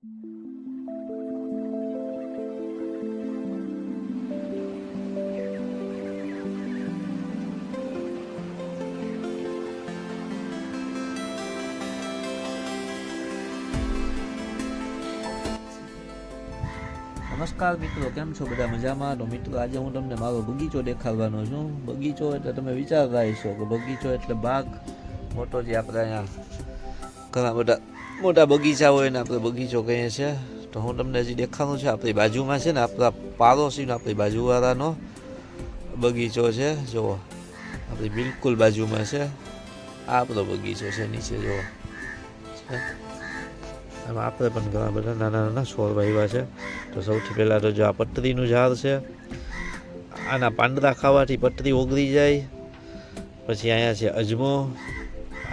નમસ્કાર મિત્રો, કેમ છો બધા? મજામાં? તો મિત્રો, આજે હું તમને મારો બગીચો દેખાડવાનો છું. બગીચો એટલે તમે વિચારતા હશો કે બગીચો એટલે બાગ મોટો, જે આપણે અહીંયા ઘણા બધા મોટા બગીચા હોય ને આપણે બગીચો કહીએ છીએ. તો હું તમને હજી દેખાડું છે, આપણી બાજુમાં છે ને આપણા પાડોશીનો, આપણી બાજુવાળાનો બગીચો છે. જુઓ, આપણી બિલકુલ બાજુમાં છે આ આપણો બગીચો છે. નીચે જુઓ, એમાં આપણે પણ ઘણા બધા નાના નાના છોડ વાવ્યા છે. તો સૌથી પહેલાં તો જો આ પતરીનું ઝાડ છે, આના પાંદડા ખાવાથી પતરી ઓગળી જાય. પછી અહીંયા છે અજમો,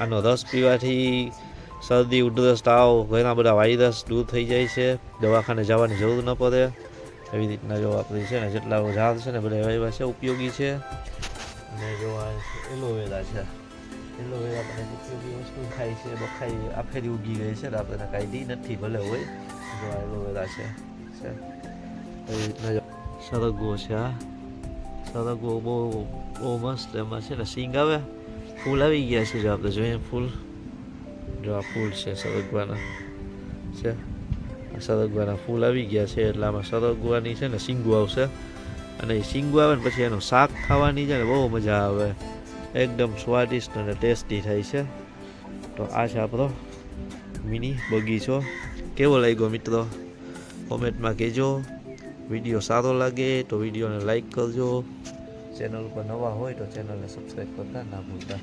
આનો રસ પીવાથી શરદી, ઉધરસ, તાવ, ઘણા બધા વાયરસ દૂર થઈ જાય છે, દવાખાને જવાની જરૂર ન પડે. એવી રીતના જો આપણી છે ને જેટલા ઝાડ છે ને બધા વાવ્યા છે, ઉપયોગી છે. અને જો આ એલોવેરા છે, એલોવેરા પણ ઉપયોગી વસ્તુ થાય છે. બખાઈ આફેરી ઉગી ગઈ છે, આપણને કાંઈ નથી, ભલે હોય. જો આ એલોવેરા છે. એવી રીતના સરગવો છે. આ સરગવો બહુ મસ્ત, એમાં છે ને સિંગ આવે, ફૂલ આવી ગયા છે. જો આપણે જોઈએ ફૂલ, જો આ ફૂલ છે સરગવાના છે, સરગવાના ફૂલ આવી ગયા છે. એટલે આમાં સરગવાની છે ને સિંગું આવશે, અને એ સિંગું આવે ને પછી એનું શાક ખાવાની છે ને બહુ મજા આવે, એકદમ સ્વાદિષ્ટ અને ટેસ્ટી થાય છે. તો આ છે આપણો મિની બગીચો. કેવો લાગ્યો મિત્રો? કોમેન્ટમાં કહેજો. વિડીયો સારો લાગે તો વિડીયોને લાઈક કરજો. ચેનલ ઉપર નવા હોય તો ચેનલને સબસ્ક્રાઈબ કરતા ના ભૂલતા.